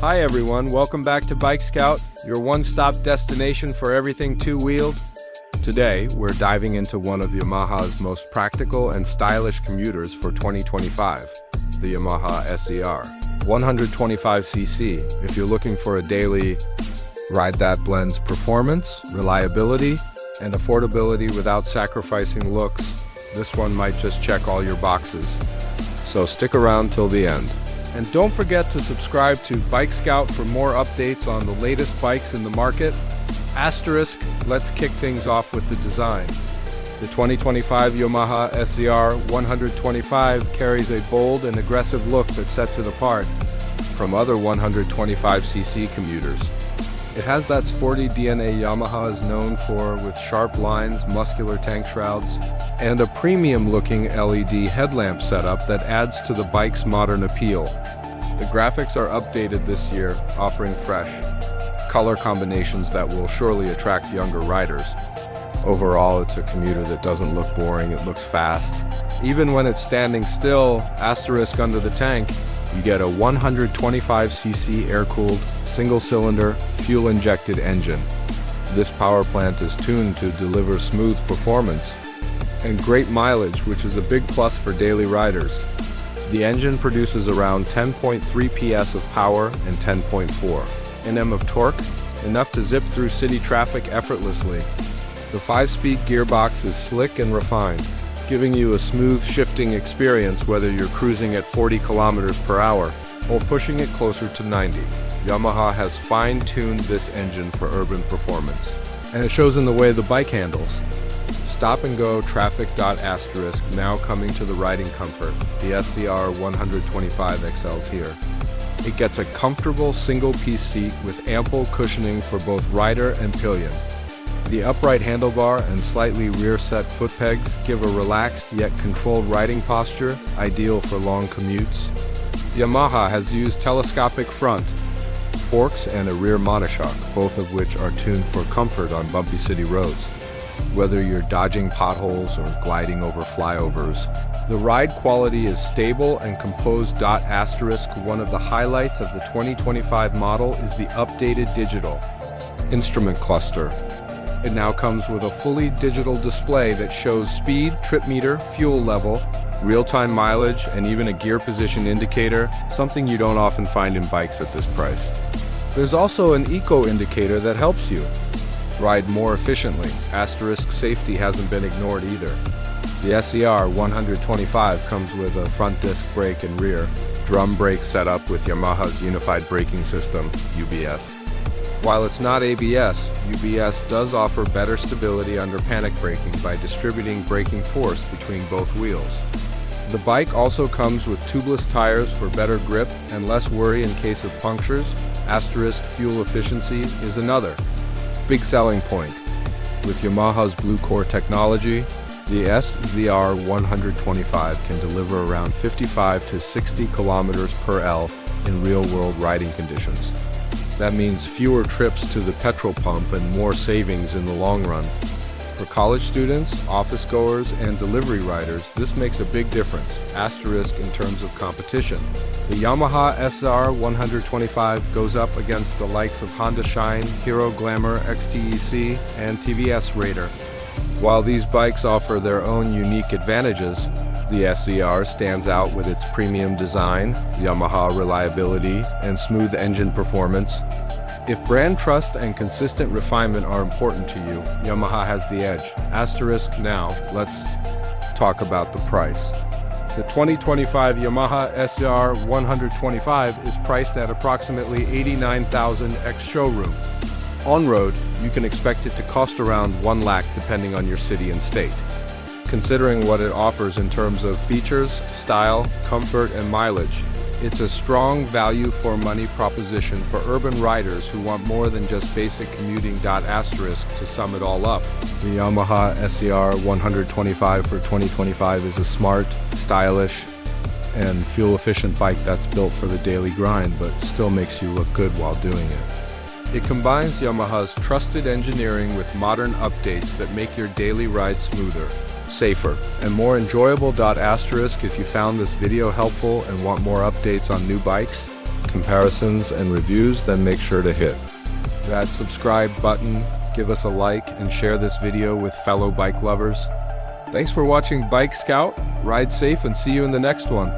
Hi everyone, welcome back to Bike Scout, your one-stop destination for everything two-wheeled. Today, we're diving into one of Yamaha's most practical and stylish commuters for 2025, the Yamaha SZ-R. 125cc, if you're looking for a daily ride that blends performance, reliability, and affordability without sacrificing looks, this one might just check all your boxes. So stick around till the end. And don't forget to subscribe to Bike Scout for more updates on the latest bikes in the market. Asterisk, let's kick things off with the design. The 2025 Yamaha SZ-R 125 carries a bold and aggressive look that sets it apart from other 125cc commuters. It has that sporty DNA Yamaha is known for, with sharp lines, muscular tank shrouds, and a premium-looking LED headlamp setup that adds to the bike's modern appeal. The graphics are updated this year, offering fresh color combinations that will surely attract younger riders. Overall, it's a commuter that doesn't look boring, it looks fast. Even when it's standing still, asterisk under the tank, you get a 125cc air-cooled, single-cylinder, fuel-injected engine. This power plant is tuned to deliver smooth performance and great mileage, which is a big plus for daily riders. The engine produces around 10.3 PS of power and 10.4 Nm of torque, enough to zip through city traffic effortlessly. The 5-speed gearbox is slick and refined, giving you a smooth shifting experience whether you're cruising at 40 km per hour or pushing it closer to 90. Yamaha has fine-tuned this engine for urban performance, and it shows in the way the bike handles. Stop-and-go traffic. Asterisk now coming to the riding comfort. The SZ-R 125 excels here. It gets a comfortable single-piece seat with ample cushioning for both rider and pillion. The upright handlebar and slightly rear-set foot pegs give a relaxed yet controlled riding posture, ideal for long commutes. Yamaha has used telescopic front forks and a rear monoshock, both of which are tuned for comfort on bumpy city roads. Whether you're dodging potholes or gliding over flyovers, the ride quality is stable and composed. Asterisk one of the highlights of the 2025 model is the updated digital instrument cluster. It now comes with a fully digital display that shows speed, trip meter, fuel level, real-time mileage, and even a gear position indicator, something you don't often find in bikes at this price. There's also an eco indicator that helps you ride more efficiently. Asterisk safety hasn't been ignored either. The SZ-R 125 comes with a front disc brake and rear drum brake setup with Yamaha's Unified Braking System, UBS. While it's not ABS, UBS does offer better stability under panic braking by distributing braking force between both wheels. The bike also comes with tubeless tires for better grip and less worry in case of punctures. Asterisk fuel efficiency is another big selling point. With Yamaha's Blue Core technology, the SZ-R 125 can deliver around 55 to 60 kilometers per L in real-world riding conditions. That means fewer trips to the petrol pump and more savings in the long run. For college students, office goers, and delivery riders, this makes a big difference, asterisk in terms of competition. The Yamaha SZ-R 125 goes up against the likes of Honda Shine, Hero Glamour, XTEC, and TVS Raider. While these bikes offer their own unique advantages, the SZ-R stands out with its premium design, Yamaha reliability, and smooth engine performance. If brand trust and consistent refinement are important to you, Yamaha has the edge. Asterisk now, let's talk about the price. The 2025 Yamaha SZ-R 125 is priced at approximately $89,000 ex-showroom. On-road, you can expect it to cost around $1 lakh depending on your city and state. Considering what it offers in terms of features, style, comfort, and mileage, it's a strong value-for-money proposition for urban riders who want more than just basic commuting. Asterisk to sum it all up, the Yamaha SZ-R 125 for 2025 is a smart, stylish, and fuel-efficient bike that's built for the daily grind but still makes you look good while doing it. It combines Yamaha's trusted engineering with modern updates that make your daily ride smoother, safer, and more enjoyable. Asterisk if you found this video helpful and want more updates on new bikes, comparisons and reviews, then make sure to hit that subscribe button, give us a like, and share this video with fellow bike lovers. Thanks for watching Bike Scout. Ride safe and see you in the next one.